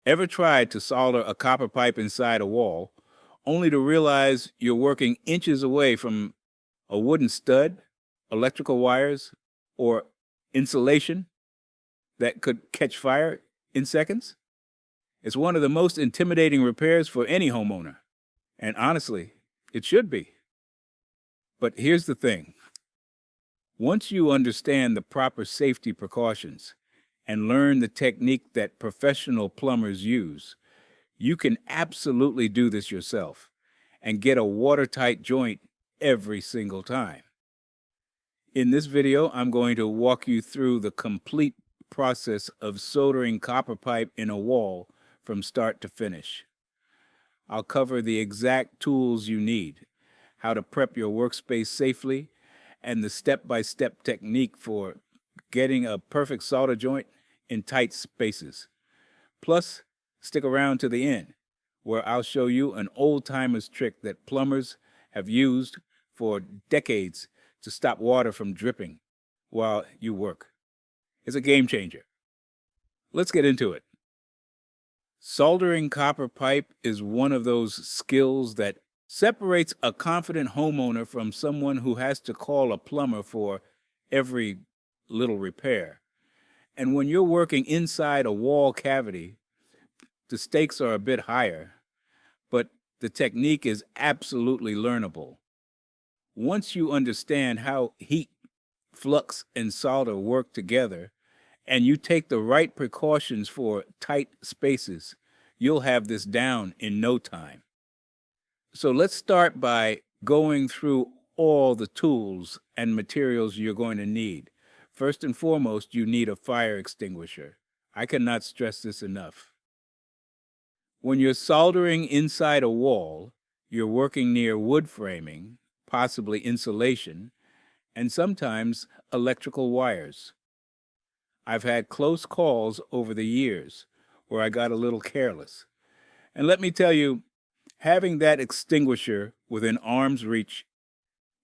Ever tried to solder a copper pipe inside a wall, only to realize you're working inches away from a wooden stud, electrical wires, or insulation that could catch fire in seconds? It's one of the most intimidating repairs for any homeowner. And honestly, it should be. But here's the thing. Once you understand the proper safety precautions and learn the technique that professional plumbers use, you can absolutely do this yourself and get a watertight joint every single time. In this video, I'm going to walk you through the complete process of soldering copper pipe in a wall from start to finish. I'll cover the exact tools you need, how to prep your workspace safely, and the step-by-step technique for getting a perfect solder joint in tight spaces. Plus, stick around to the end, where I'll show you an old-timer's trick that plumbers have used for decades to stop water from dripping while you work. It's a game changer. Let's get into it. Soldering copper pipe is one of those skills that separates a confident homeowner from someone who has to call a plumber for every little repair. And when you're working inside a wall cavity, the stakes are a bit higher, but the technique is absolutely learnable. Once you understand how heat, flux, and solder work together, and you take the right precautions for tight spaces, you'll have this down in no time. So let's start by going through all the tools and materials you're going to need. First and foremost, you need a fire extinguisher. I cannot stress this enough. When you're soldering inside a wall, you're working near wood framing, possibly insulation, and sometimes electrical wires. I've had close calls over the years where I got a little careless. And let me tell you, having that extinguisher within arm's reach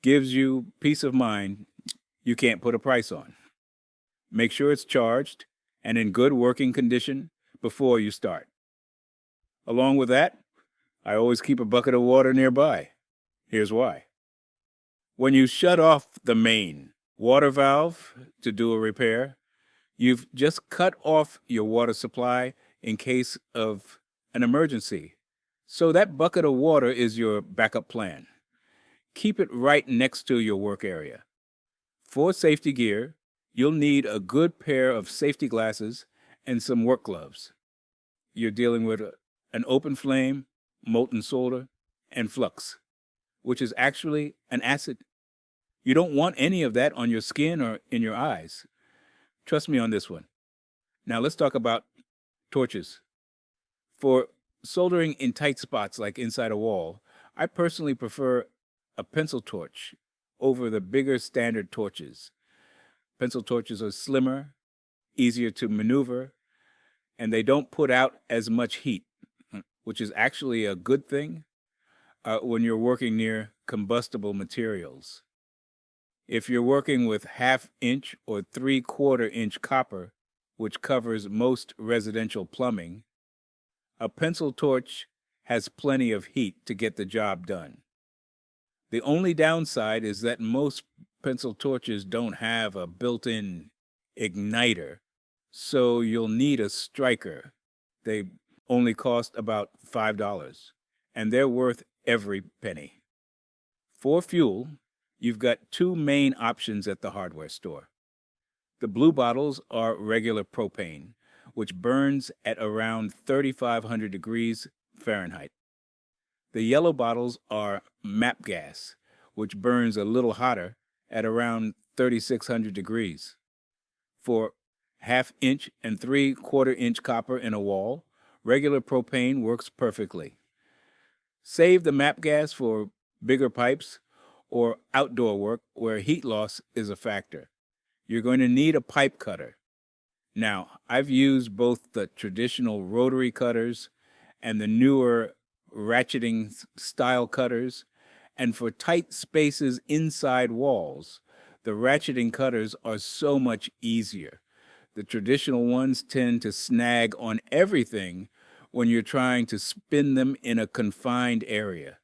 gives you peace of mind you can't put a price on. Make sure it's charged and in good working condition before you start. Along with that, I always keep a bucket of water nearby. Here's why. When you shut off the main water valve to do a repair, you've just cut off your water supply in case of an emergency. So that bucket of water is your backup plan. Keep it right next to your work area. For safety gear, you'll need a good pair of safety glasses and some work gloves. You're dealing with an open flame, molten solder, and flux, which is actually an acid. You don't want any of that on your skin or in your eyes. Trust me on this one. Now let's talk about torches. For soldering in tight spots like inside a wall, I personally prefer a pencil torch over the bigger standard torches. Pencil torches are slimmer, easier to maneuver, and they don't put out as much heat, which is actually a good thing when you're working near combustible materials. If you're working with 1/2 inch or 3/4 inch copper, which covers most residential plumbing, a pencil torch has plenty of heat to get the job done. The only downside is that most pencil torches don't have a built-in igniter, so you'll need a striker. They only cost about $5, and they're worth every penny. For fuel, you've got two main options at the hardware store. The blue bottles are regular propane, which burns at around 3,500 degrees Fahrenheit. The yellow bottles are MAP gas, which burns a little hotter at around 3,600 degrees. For 1/2 inch and 3/4 inch copper in a wall, regular propane works perfectly. Save the MAP gas for bigger pipes or outdoor work where heat loss is a factor. You're going to need a pipe cutter. Now, I've used both the traditional rotary cutters and the newer ratcheting style cutters, and for tight spaces inside walls, the ratcheting cutters are so much easier. The traditional ones tend to snag on everything, when you're trying to spin them in a confined area.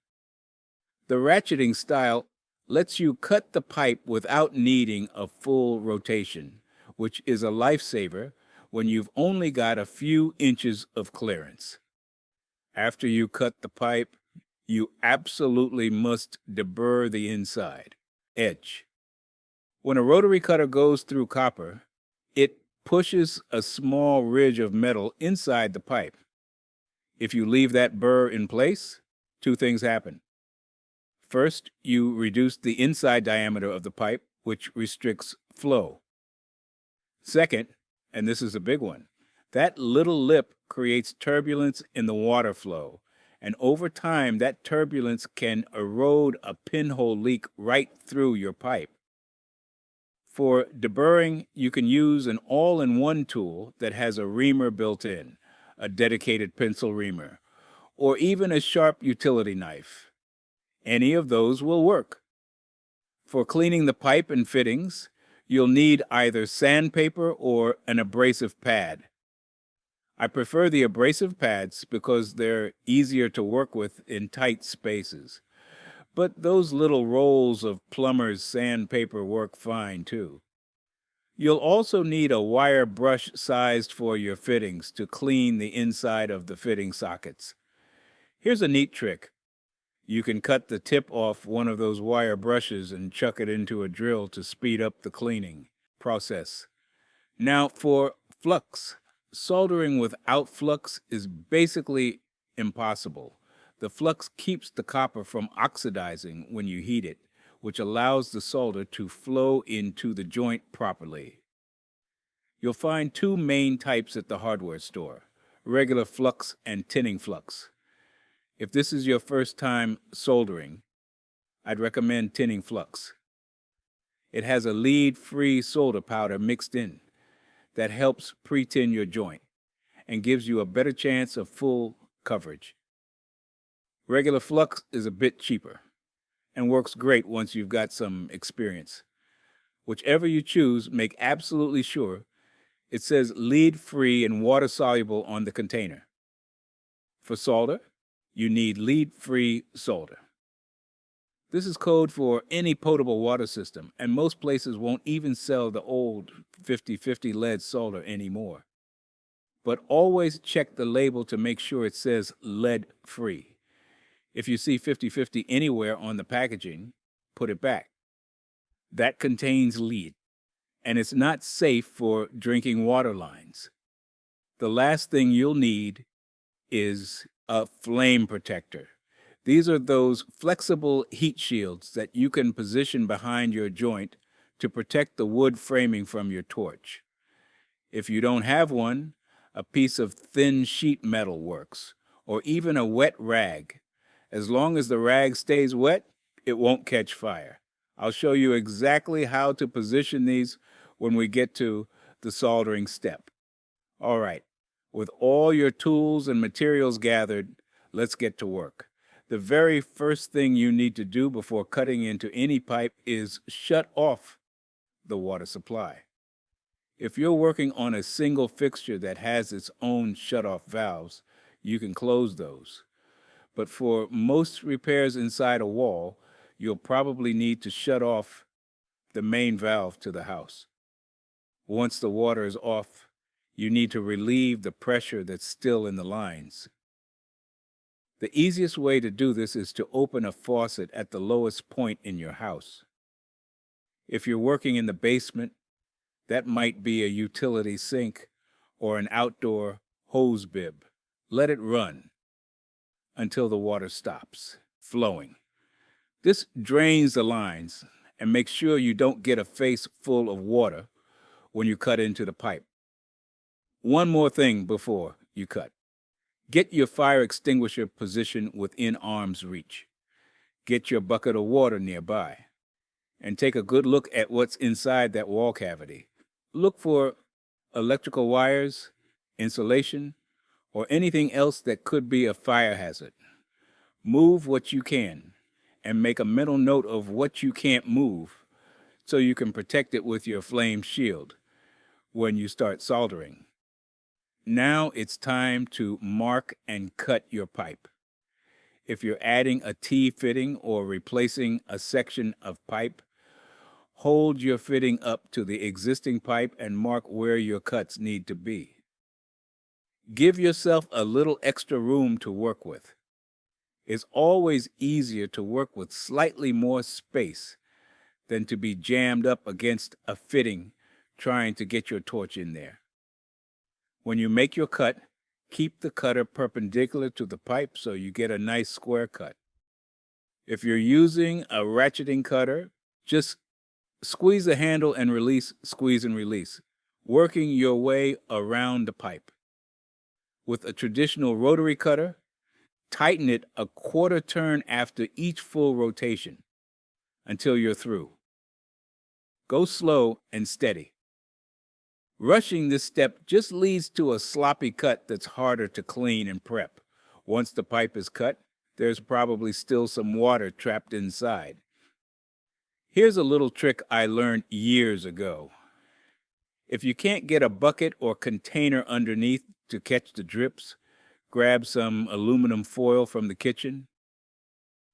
The ratcheting style lets you cut the pipe without needing a full rotation, which is a lifesaver when you've only got a few inches of clearance. After you cut the pipe, you absolutely must deburr the inside edge. When a rotary cutter goes through copper, it pushes a small ridge of metal inside the pipe. If you leave that burr in place, two things happen. First, you reduce the inside diameter of the pipe, which restricts flow. Second, and this is a big one, that little lip creates turbulence in the water flow, and over time that turbulence can erode a pinhole leak right through your pipe. For deburring, you can use an all-in-one tool that has a reamer built in, a dedicated pencil reamer, or even a sharp utility knife. Any of those will work. For cleaning the pipe and fittings, you'll need either sandpaper or an abrasive pad. I prefer the abrasive pads because they're easier to work with in tight spaces. But those little rolls of Plumber's sandpaper work fine too. You'll also need a wire brush sized for your fittings to clean the inside of the fitting sockets. Here's a neat trick. You can cut the tip off one of those wire brushes and chuck it into a drill to speed up the cleaning process. Now for flux. Soldering without flux is basically impossible. The flux keeps the copper from oxidizing when you heat it, which allows the solder to flow into the joint properly. You'll find two main types at the hardware store, regular flux and tinning flux. If this is your first time soldering, I'd recommend tinning flux. It has a lead-free solder powder mixed in that helps pre-tin your joint and gives you a better chance of full coverage. Regular flux is a bit cheaper and works great once you've got some experience. Whichever you choose, make absolutely sure it says lead-free and water-soluble on the container. For solder, you need lead-free solder. This is code for any potable water system, and most places won't even sell the old 50/50 lead solder anymore. But always check the label to make sure it says lead-free. If you see 50/50 anywhere on the packaging, put it back. That contains lead, and it's not safe for drinking water lines. The last thing you'll need is a flame protector. These are those flexible heat shields that you can position behind your joint to protect the wood framing from your torch. If you don't have one, a piece of thin sheet metal works, or even a wet rag. As long as the rag stays wet, it won't catch fire. I'll show you exactly how to position these when we get to the soldering step. All right, with all your tools and materials gathered, let's get to work. The very first thing you need to do before cutting into any pipe is shut off the water supply. If you're working on a single fixture that has its own shut-off valves, you can close those. But for most repairs inside a wall, you'll probably need to shut off the main valve to the house. Once the water is off, you need to relieve the pressure that's still in the lines. The easiest way to do this is to open a faucet at the lowest point in your house. If you're working in the basement, that might be a utility sink or an outdoor hose bib. Let it run until the water stops flowing. This drains the lines and makes sure you don't get a face full of water when you cut into the pipe. One more thing before you cut. Get your fire extinguisher positioned within arm's reach. Get your bucket of water nearby. And take a good look at what's inside that wall cavity. Look for electrical wires, insulation, or anything else that could be a fire hazard. Move what you can, and make a mental note of what you can't move so you can protect it with your flame shield when you start soldering. Now it's time to mark and cut your pipe. If you're adding a T fitting or replacing a section of pipe, hold your fitting up to the existing pipe and mark where your cuts need to be. Give yourself a little extra room to work with. It's always easier to work with slightly more space than to be jammed up against a fitting trying to get your torch in there. When you make your cut, keep the cutter perpendicular to the pipe so you get a nice square cut. If you're using a ratcheting cutter, just squeeze the handle and release, squeeze and release, working your way around the pipe. With a traditional rotary cutter, tighten it a quarter turn after each full rotation until you're through. Go slow and steady. Rushing this step just leads to a sloppy cut that's harder to clean and prep. Once the pipe is cut, there's probably still some water trapped inside. Here's a little trick I learned years ago. If you can't get a bucket or container underneath to catch the drips, grab some aluminum foil from the kitchen,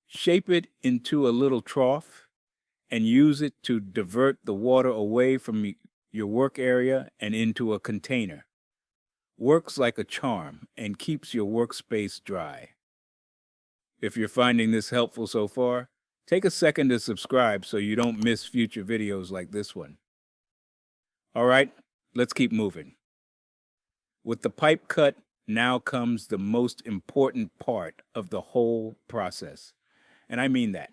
shape it into a little trough, and use it to divert the water away from your work area and into a container. Works like a charm and keeps your workspace dry. If you're finding this helpful so far, take a second to subscribe so you don't miss future videos like this one. All right, let's keep moving. With the pipe cut, now comes the most important part of the whole process. And I mean that.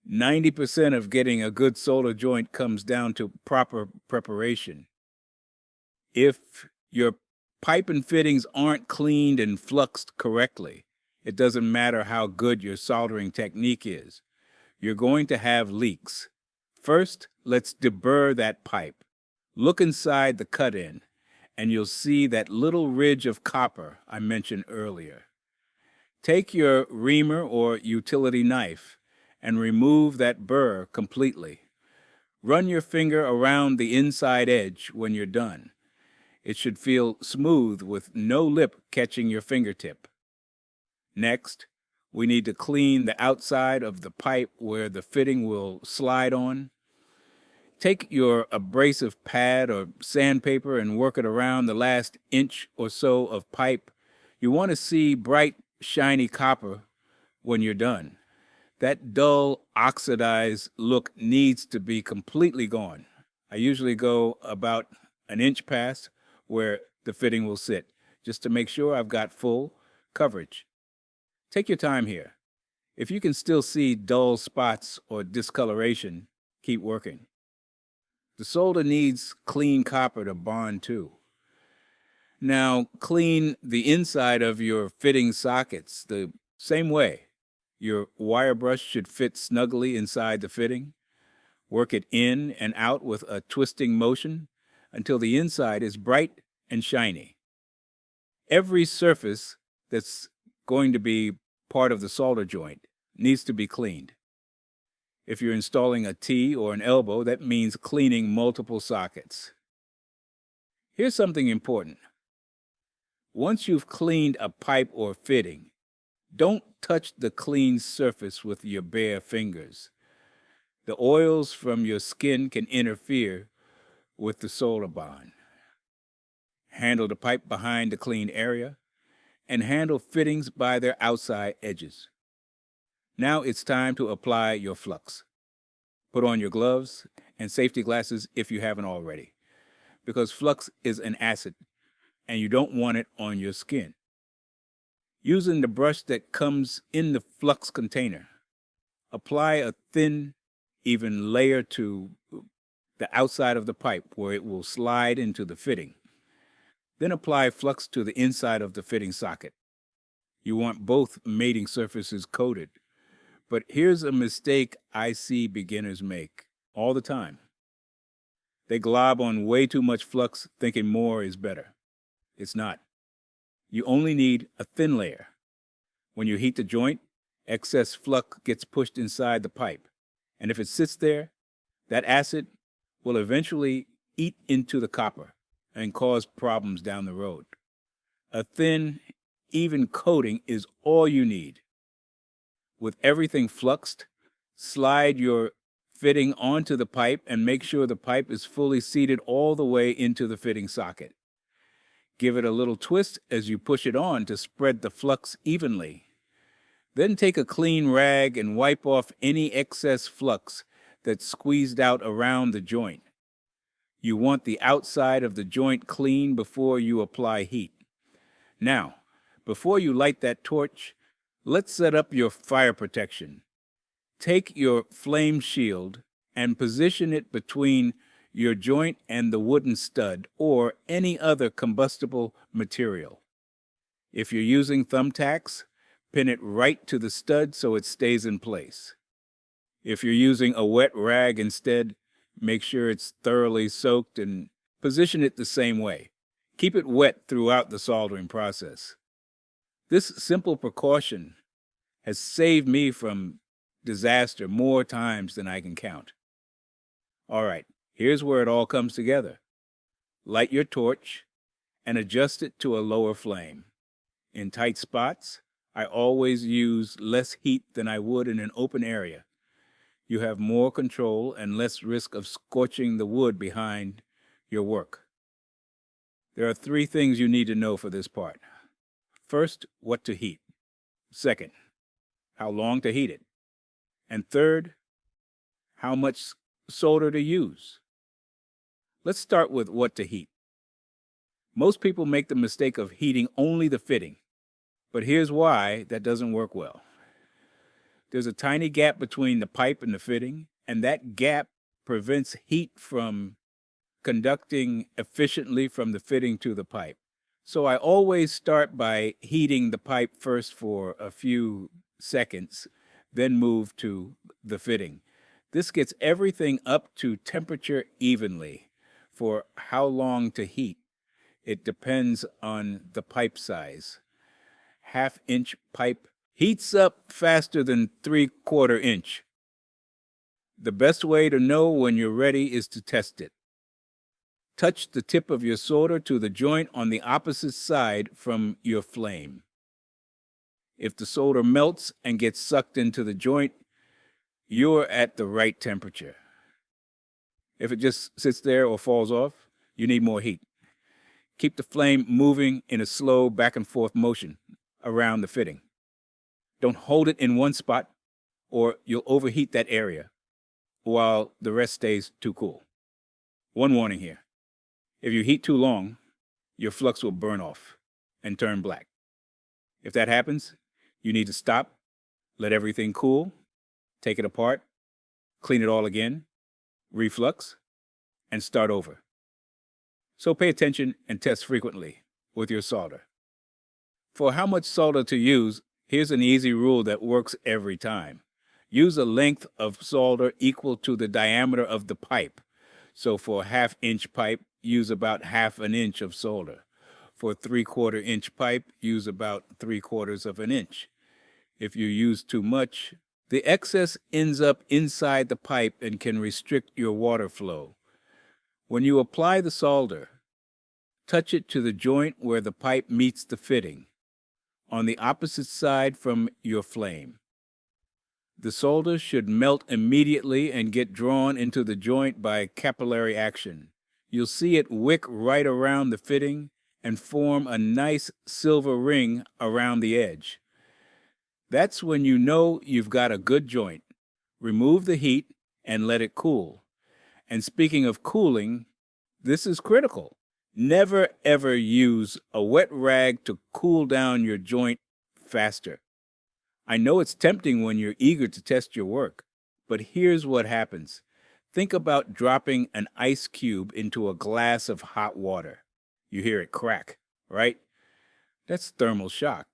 90% of getting a good solder joint comes down to proper preparation. If your pipe and fittings aren't cleaned and fluxed correctly, it doesn't matter how good your soldering technique is. You're going to have leaks. First, let's deburr that pipe. Look inside the cut-in, and you'll see that little ridge of copper I mentioned earlier. Take your reamer or utility knife and remove that burr completely. Run your finger around the inside edge when you're done. It should feel smooth with no lip catching your fingertip. Next, we need to clean the outside of the pipe where the fitting will slide on. Take your abrasive pad or sandpaper and work it around the last inch or so of pipe. You want to see bright, shiny copper when you're done. That dull, oxidized look needs to be completely gone. I usually go about an inch past where the fitting will sit, just to make sure I've got full coverage. Take your time here. If you can still see dull spots or discoloration, keep working. The solder needs clean copper to bond too. Now, clean the inside of your fitting sockets the same way. Your wire brush should fit snugly inside the fitting. Work it in and out with a twisting motion until the inside is bright and shiny. Every surface that's going to be part of the solder joint needs to be cleaned. If you're installing a T or an elbow, that means cleaning multiple sockets. Here's something important. Once you've cleaned a pipe or fitting, don't touch the clean surface with your bare fingers. The oils from your skin can interfere with the solder bond. Handle the pipe behind the clean area and handle fittings by their outside edges. Now it's time to apply your flux. Put on your gloves and safety glasses if you haven't already, because flux is an acid and you don't want it on your skin. Using the brush that comes in the flux container, apply a thin, even layer to the outside of the pipe where it will slide into the fitting. Then apply flux to the inside of the fitting socket. You want both mating surfaces coated. But here's a mistake I see beginners make all the time. They glob on way too much flux thinking more is better. It's not. You only need a thin layer. When you heat the joint, excess flux gets pushed inside the pipe. And if it sits there, that acid will eventually eat into the copper and cause problems down the road. A thin, even coating is all you need. With everything fluxed, slide your fitting onto the pipe and make sure the pipe is fully seated all the way into the fitting socket. Give it a little twist as you push it on to spread the flux evenly. Then take a clean rag and wipe off any excess flux that's squeezed out around the joint. You want the outside of the joint clean before you apply heat. Now, before you light that torch, let's set up your fire protection. Take your flame shield and position it between your joint and the wooden stud or any other combustible material. If you're using thumbtacks, pin it right to the stud so it stays in place. If you're using a wet rag instead, make sure it's thoroughly soaked and position it the same way. Keep it wet throughout the soldering process. This simple precaution has saved me from disaster more times than I can count. All right, here's where it all comes together. Light your torch and adjust it to a lower flame. In tight spots, I always use less heat than I would in an open area. You have more control and less risk of scorching the wood behind your work. There are 3 things you need to know for this part. First, what to heat. Second, how long to heat it. And third, how much solder to use. Let's start with what to heat. Most people make the mistake of heating only the fitting, but here's why that doesn't work well. There's a tiny gap between the pipe and the fitting, and that gap prevents heat from conducting efficiently from the fitting to the pipe. So I always start by heating the pipe first for a few seconds, then move to the fitting. This gets everything up to temperature evenly. For how long to heat, it depends on the pipe size. 1/2-inch pipe heats up faster than 3/4 inch. The best way to know when you're ready is to test it. Touch the tip of your solder to the joint on the opposite side from your flame. If the solder melts and gets sucked into the joint, you're at the right temperature. If it just sits there or falls off, you need more heat. Keep the flame moving in a slow back and forth motion around the fitting. Don't hold it in one spot or you'll overheat that area while the rest stays too cool. One warning here. If you heat too long, your flux will burn off and turn black. If that happens, you need to stop, let everything cool, take it apart, clean it all again, reflux, and start over. So pay attention and test frequently with your solder. For how much solder to use, here's an easy rule that works every time. Use a length of solder equal to the diameter of the pipe. So for a 1/2-inch pipe, use about 1/2 inch of solder. For a 3/4 inch pipe, use about 3/4 of an inch. If you use too much, the excess ends up inside the pipe and can restrict your water flow. When you apply the solder, touch it to the joint where the pipe meets the fitting, on the opposite side from your flame. The solder should melt immediately and get drawn into the joint by capillary action. You'll see it wick right around the fitting and form a nice silver ring around the edge. That's when you know you've got a good joint. Remove the heat and let it cool. And speaking of cooling, this is critical. Never ever use a wet rag to cool down your joint faster. I know it's tempting when you're eager to test your work, but here's what happens. Think about dropping an ice cube into a glass of hot water. You hear it crack, right? That's thermal shock.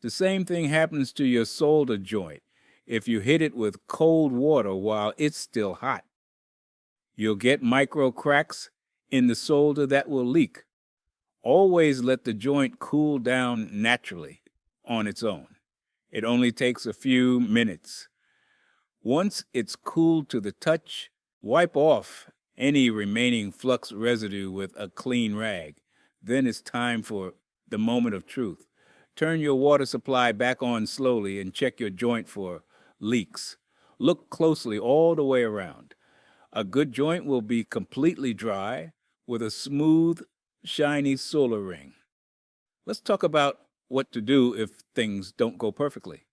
The same thing happens to your solder joint if you hit it with cold water while it's still hot. You'll get micro cracks in the solder that will leak. Always let the joint cool down naturally on its own. It only takes a few minutes. Once it's cooled to the touch, wipe off any remaining flux residue with a clean rag. Then it's time for the moment of truth. Turn your water supply back on slowly and check your joint for leaks. Look closely all the way around. A good joint will be completely dry with a smooth, shiny solar ring. Let's talk about what to do if things don't go perfectly.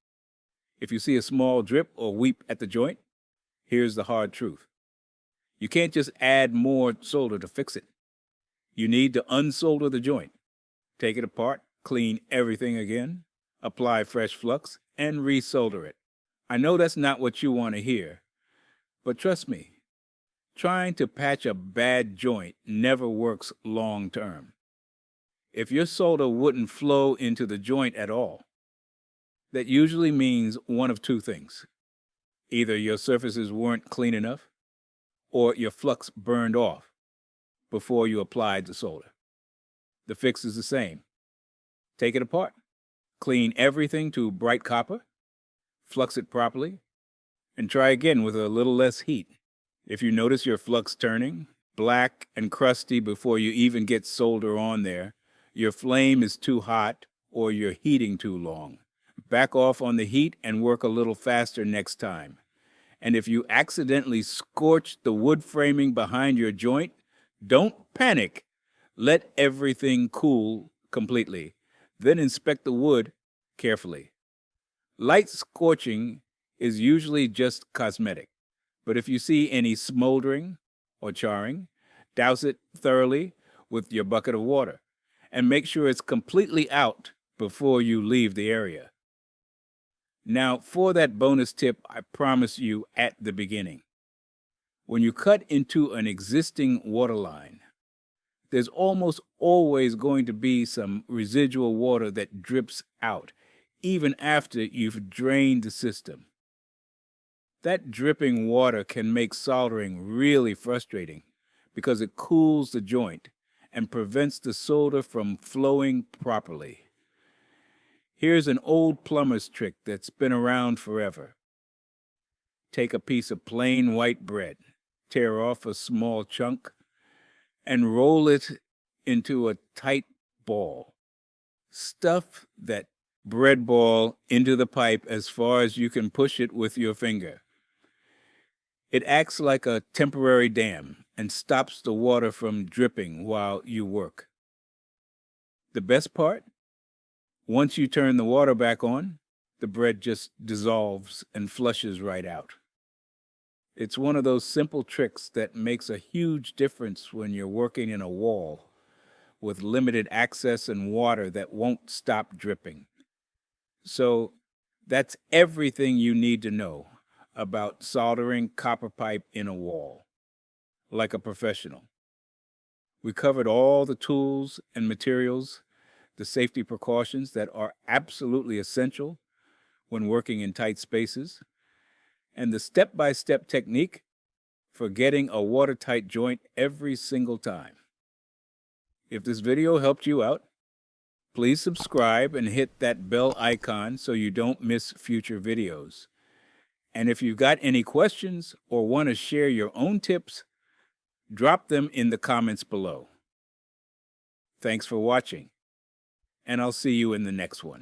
If you see a small drip or weep at the joint, here's the hard truth. You can't just add more solder to fix it. You need to unsolder the joint, take it apart, clean everything again, apply fresh flux, and resolder it. I know that's not what you want to hear, but trust me, trying to patch a bad joint never works long term. If your solder wouldn't flow into the joint at all, that usually means one of two things. Either your surfaces weren't clean enough, or your flux burned off before you applied the solder. The fix is the same. Take it apart, clean everything to bright copper, flux it properly, and try again with a little less heat. If you notice your flux turning black and crusty before you even get solder on there, your flame is too hot or you're heating too long. Back off on the heat and work a little faster next time. And if you accidentally scorch the wood framing behind your joint, don't panic. Let everything cool completely. Then inspect the wood carefully. Light scorching is usually just cosmetic, but if you see any smoldering or charring, douse it thoroughly with your bucket of water and make sure it's completely out before you leave the area. Now, for that bonus tip I promised you at the beginning. When you cut into an existing water line, there's almost always going to be some residual water that drips out, even after you've drained the system. That dripping water can make soldering really frustrating because it cools the joint and prevents the solder from flowing properly. Here's an old plumber's trick that's been around forever. Take a piece of plain white bread, tear off a small chunk, and roll it into a tight ball. Stuff that bread ball into the pipe as far as you can push it with your finger. It acts like a temporary dam and stops the water from dripping while you work. The best part? Once you turn the water back on, the bread just dissolves and flushes right out. It's one of those simple tricks that makes a huge difference when you're working in a wall with limited access and water that won't stop dripping. So that's everything you need to know about soldering copper pipe in a wall, like a professional. We covered all the tools and materials, the safety precautions that are absolutely essential when working in tight spaces, and the step-by-step technique for getting a watertight joint every single time. If this video helped you out, please subscribe and hit that bell icon so you don't miss future videos. And if you've got any questions or want to share your own tips, drop them in the comments below. Thanks for watching, and I'll see you in the next one.